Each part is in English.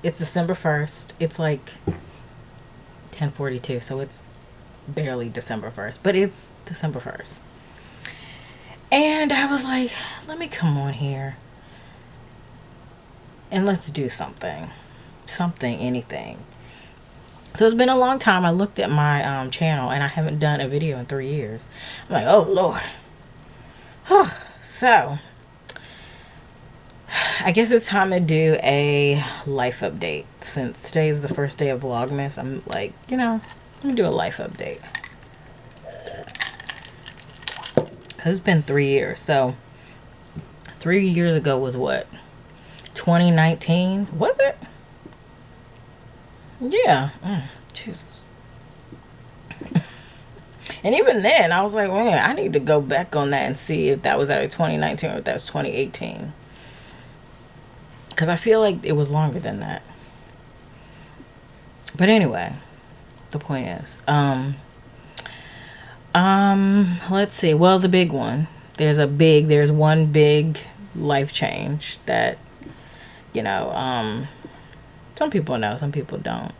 It's December 1st. It's like 10:42, so it's barely December 1st, but it's December 1st. And I was like, let me come on here and let's do something. Something, anything. So it's been a long time. I looked at my channel and I haven't done a video in 3 years. I'm like, oh Lord. So I guess it's time to do a life update. Since today is the first day of Vlogmas, I'm like, you know, let me do a life update. Because it's been 3 years. So 3 years ago was what? 2019? Was it? Yeah. Jesus. And even then, I was like, man, I need to go back on that and see if that was out of 2019 or if that was 2018. Because I feel like it was longer than that. But anyway, the point is, let's see. Well, the big one. There's one big life change that, you know, some people know, some people don't.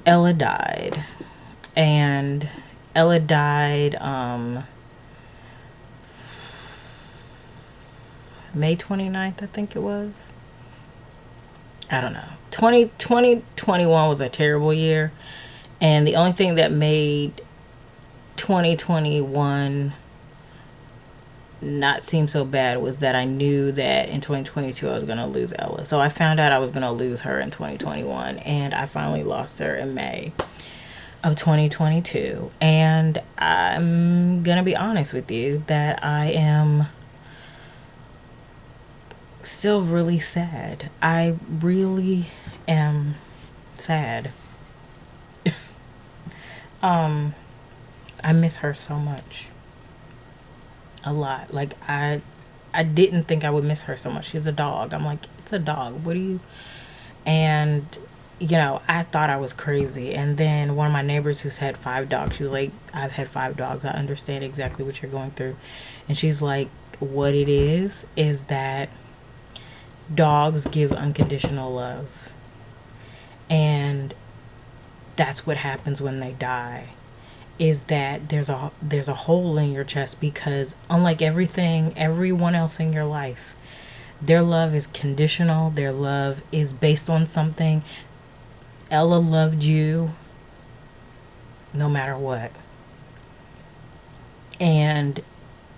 Ella died. And Ella died, May 29th, I think it was. I don't know. 2021 was a terrible year. And the only thing that made 2021 not seem so bad was that I knew that in 2022 I was going to lose Ella. So I found out I was going to lose her in 2021. And I finally lost her in May of 2022. And I'm going to be honest with you that I am still really sad. I really am sad. I miss her so much. A lot. Like I didn't think I would miss her so much. She's a dog. I'm like, it's a dog. What do you? And you know, I thought I was crazy. And then one of my neighbors who's had 5 dogs, she was like, I've had 5 dogs. I understand exactly what you're going through. And she's like, what it is that dogs give unconditional love. And that's what happens when they die. Is that there's a hole in your chest, because unlike everyone else in your life, their love is conditional. Their love is based on something. Ella loved you no matter what. And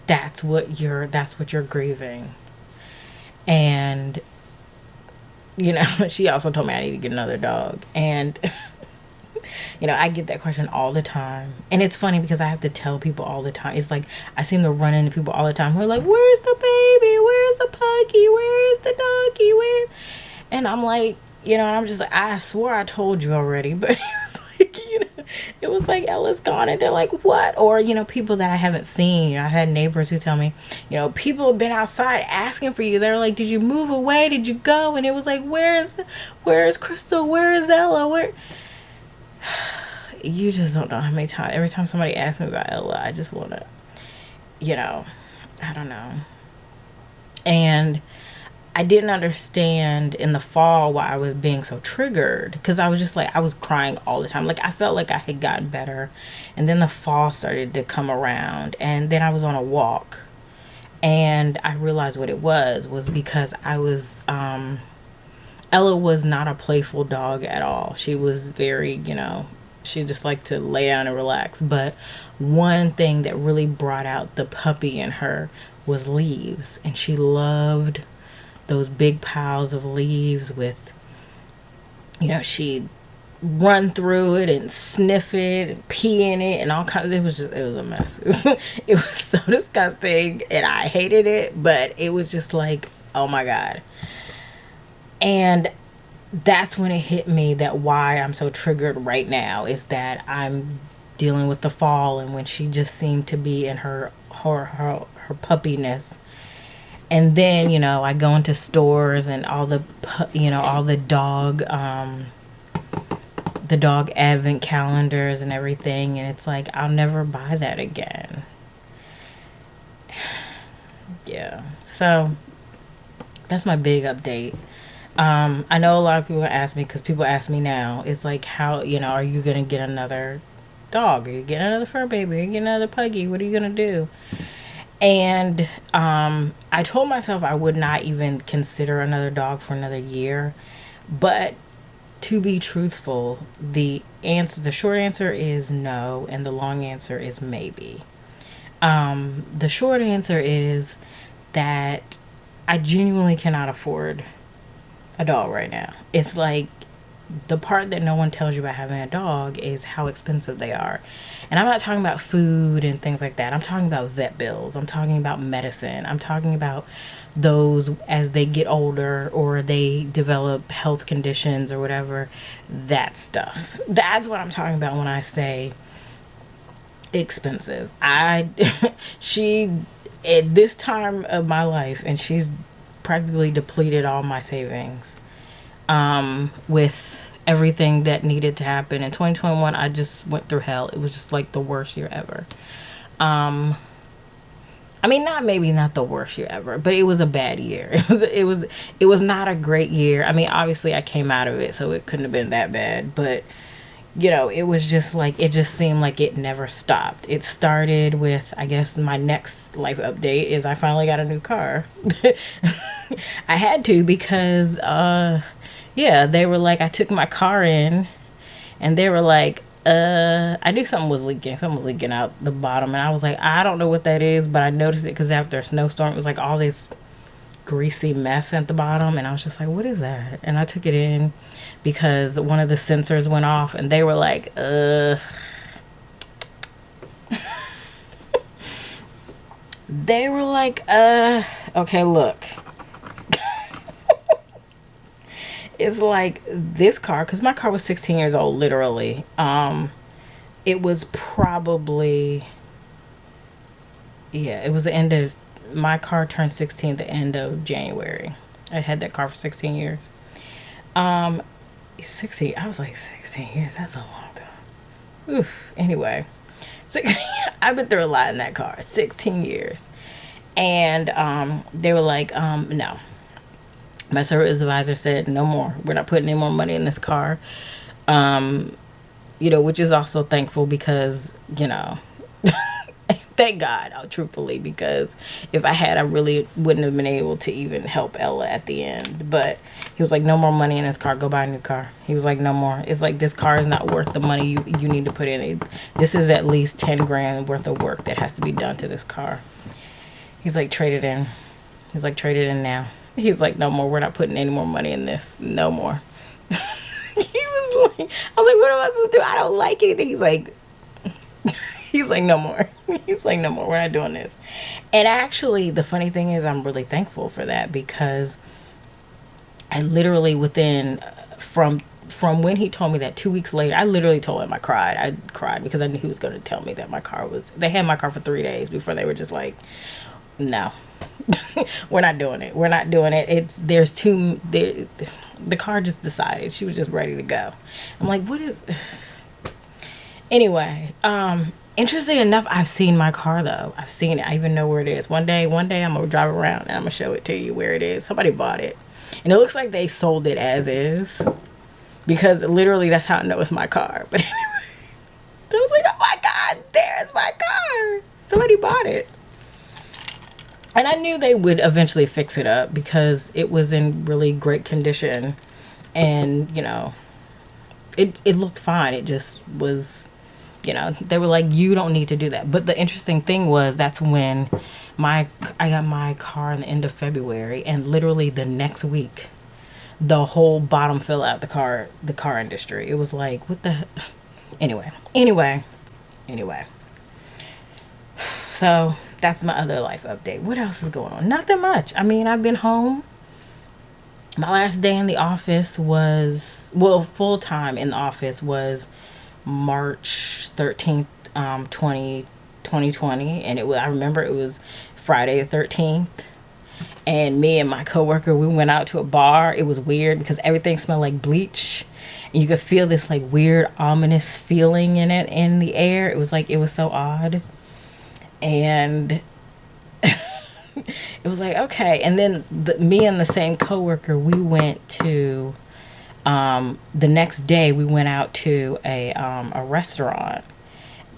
that's what you're grieving. And you know, she also told me I need to get another dog. And you know, I get that question all the time. And it's funny because I have to tell people all the time. It's like I seem to run into people all the time who are like, where's the baby? Where's the puggy? Where's the doggy? Where? And I'm like, you know, I'm just like, I swore I told you already. But it was like, you know, it was like Ella's gone. And they're like, what? Or, you know, people that I haven't seen. I had neighbors who tell me, you know, people have been outside asking for you. They're like, did you move away? Did you go? And it was like, where is Crystal? Where is Ella? Where? You just don't know how many times. Every time somebody asks me about Ella, I just want to, you know, I don't know. And I didn't understand in the fall why I was being so triggered, because I was just like, I was crying all the time. Like I felt like I had gotten better, and then the fall started to come around, and then I was on a walk, and I realized what it was because I was Ella was not a playful dog at all. She was very, you know, she just liked to lay down and relax. But one thing that really brought out the puppy in her was leaves, and she loved those big piles of leaves with, you know, she'd run through it and sniff it and pee in it and all kinds. It was a mess. It was so disgusting, and I hated it, but it was just like, oh my God. And that's when it hit me that why I'm so triggered right now is that I'm dealing with the fall, and when she just seemed to be in her puppiness. And then, you know, I go into stores and all the, you know, all the dog advent calendars and everything. And it's like, I'll never buy that again. Yeah. So that's my big update. I know a lot of people ask me, because people ask me now, it's like, how, are you going to get another dog? Are you getting another fur baby? Are you getting another puggy? What are you going to do? And I told myself I would not even consider another dog for another year. But to be truthful, the short answer is no, and the long answer is maybe. The short answer is that I genuinely cannot afford a dog right now. It's like, the part that no one tells you about having a dog is how expensive they are. And I'm not talking about food and things like that. I'm talking about vet bills. I'm talking about medicine. I'm talking about those as they get older or they develop health conditions or whatever. That stuff. That's what I'm talking about when I say expensive. She, at this time of my life, and she's practically depleted all my savings with everything that needed to happen. In 2021, I just went through hell. It was just like the worst year ever. I mean, not the worst year ever, but it was a bad year. It was not a great year. I mean, obviously I came out of it, so it couldn't have been that bad, but it was just like, it just seemed like it never stopped. It started with, I guess my next life update is I finally got a new car. I had to, because they were like, I took my car in and they were like, I knew something was leaking. Something was leaking out the bottom. And I was like, I don't know what that is, but I noticed it because after a snowstorm, it was like all this greasy mess at the bottom. And I was just like, what is that? And I took it in because one of the sensors went off, and they were like, they were like, okay, look. It's like, this car, because my car was 16 years old, literally. It was probably, it was the end of, my car turned 16 the end of January. I had that car for 16 years. 16, I was like, 16 years, that's a long time. Oof. Anyway, I've been through a lot in that car, 16 years. And they were like, no. My service advisor said, no more. We're not putting any more money in this car. Which is also thankful because, thank God, truthfully, because if I had, I really wouldn't have been able to even help Ella at the end. But he was like, no more money in this car. Go buy a new car. He was like, no more. It's like, this car is not worth the money you need to put in it. This is at least 10 grand worth of work that has to be done to this car. He's like, trade it in. He's like, trade it in now. He's like, no more. We're not putting any more money in this. No more. I was like, what am I supposed to do? I don't like anything. He's like, no more. He's like, no more. We're not doing this. And actually, the funny thing is, I'm really thankful for that, because I literally from when he told me that, 2 weeks later, I literally told him I cried because I knew he was going to tell me that they had my car for 3 days before they were just like, no. We're not doing it. We're not doing it. The car just decided. She was just ready to go. I'm like, what is... Anyway, interesting enough, I've seen my car, though. I've seen it. I even know where it is. One day I'm going to drive around and I'm going to show it to you where it is. Somebody bought it. And it looks like they sold it as is, because literally that's how I know it's my car. But anyway, I was like, oh my God, there's my car. Somebody bought it. And I knew they would eventually fix it up because it was in really great condition. And, it looked fine. It just was, they were like, you don't need to do that. But the interesting thing was, that's when I got my car in the end of February. And literally the next week, the whole bottom fell out the car industry. It was like, what the... Anyway. So... that's my other life update. What else is going on? Nothing much. I mean, I've been home. My last day in the office was, full time in the office was March 13th, 2020. And I remember it was Friday the 13th. And me and my coworker, we went out to a bar. It was weird because everything smelled like bleach. And you could feel this like weird, ominous feeling in the air. It was so odd. And it was like, okay. And then me and the same coworker, we went to, the next day we went out to a restaurant,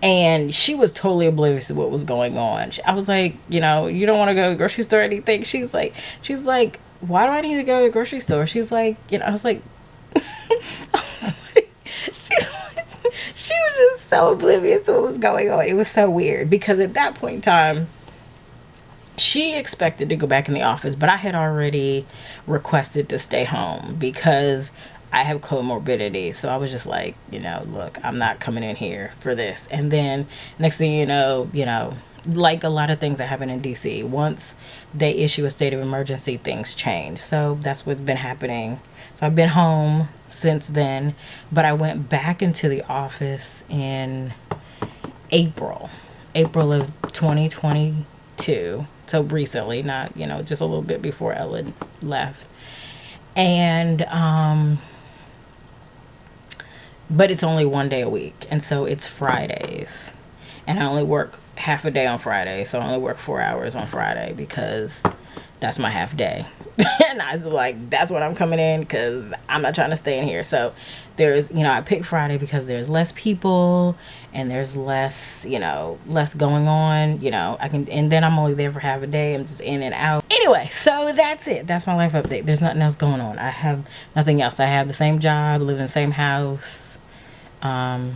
and she was totally oblivious to what was going on. I was like, you know, you don't want to go to the grocery store or anything. She's like, why do I need to go to the grocery store? She's like, you know, I was like, she was just so oblivious to what was going on. It was so weird because at that point in time, she expected to go back in the office, but I had already requested to stay home because I have comorbidity. So I was just like, you know, look, I'm not coming in here for this. And then next thing you know, like a lot of things that happen in DC, once they issue a state of emergency, things change. So that's what's been happening. So I've been home since then, but I went back into the office in April of 2022. So recently, not, you know, just a little bit before Ella left. And but it's only one day a week, and so it's Fridays, and I only work half a day on Friday, so I only work 4 hours on Friday because that's my half day. And I was like, that's when I'm coming in because I'm not trying to stay in here. So there's, you know, I picked Friday because there's less people and there's less, you know, less going on, you know, and then I'm only there for half a day. I'm just in and out. Anyway, so that's it. That's my life update. There's nothing else going on. I have nothing else. I have the same job, live in the same house. That's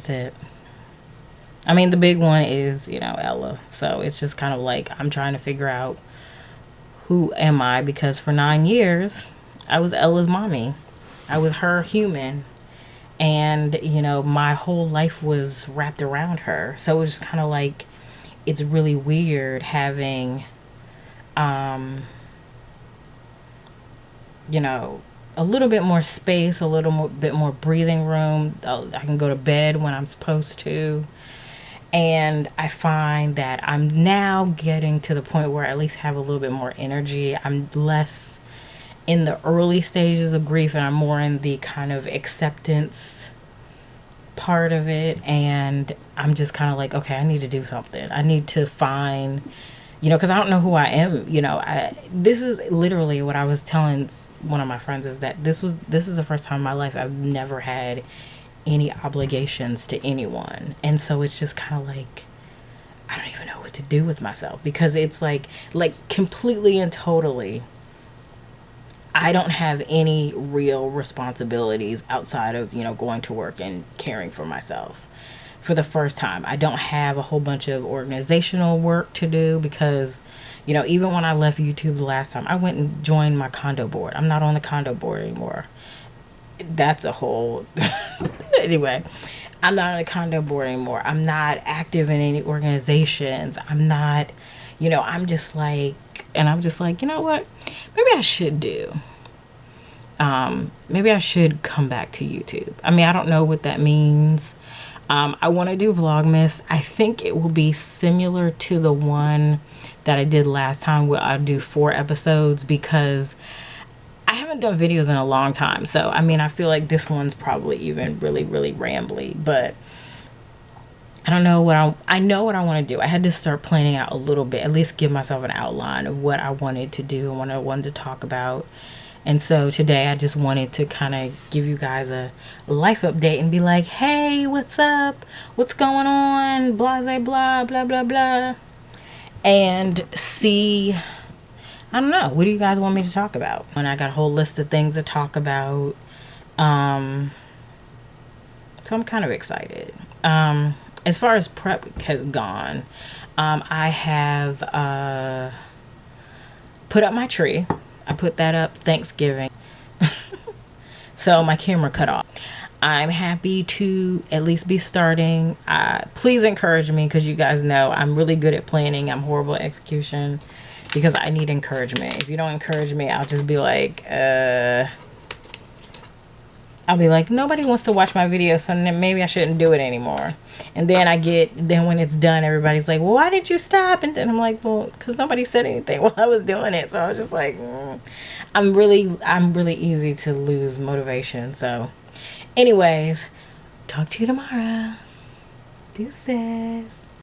it. I mean, the big one is, you know, Ella. So it's just kind of like I'm trying to figure out who am I, because for 9 years I was Ella's mommy. I was her human, and you know, my whole life was wrapped around her. So it was just kind of like, it's really weird having you know, a little bit more space, a little bit more breathing room. I can go to bed when I'm supposed to. And I find that I'm now getting to the point where I at least have a little bit more energy. I'm less in the early stages of grief, and I'm more in the kind of acceptance part of it. And I'm just kind of like, okay, I need to do something. I need to find, you know, because I don't know who I am. You know, this is literally what I was telling one of my friends, is that this is the first time in my life I've never had any obligations to anyone. And so it's just kind of like, I don't even know what to do with myself, because it's like completely and totally, I don't have any real responsibilities outside of, you know, going to work and caring for myself. For the first time, I don't have a whole bunch of organizational work to do, because, you know, even when I left YouTube the last time, I went and joined my condo board. I'm not on the condo board anymore. That's a whole anyway, I'm not on a condo board anymore. I'm not active in any organizations. I'm not, you know, I'm just like, you know what, maybe I should do, maybe I should come back to YouTube. I mean, I don't know what that means. I want to do Vlogmas. I think it will be similar to the one that I did last time, where I do 4 episodes, because I haven't done videos in a long time. So, I mean, I feel like this one's probably even really, really rambly, but I don't know what I know what I want to do. I had to start planning out a little bit, at least give myself an outline of what I wanted to do and what I wanted to talk about. And so today I just wanted to kind of give you guys a life update and be like, hey, what's up? What's going on? Blah, blah, blah, blah, blah. And see, I don't know, what do you guys want me to talk about? And I got a whole list of things to talk about. So I'm kind of excited. As far as prep has gone, I have put up my tree. I put that up Thanksgiving. So my camera cut off. I'm happy to at least be starting. Please encourage me, because you guys know I'm really good at planning. I'm horrible at execution, because I need encouragement. If you don't encourage me, I'll just be like, nobody wants to watch my video, so then maybe I shouldn't do it anymore. And then then when it's done, everybody's like, well, why did you stop? And then I'm like, well, because nobody said anything while I was doing it. So I was just like, I'm really easy to lose motivation. So anyways, talk to you tomorrow. Deuces.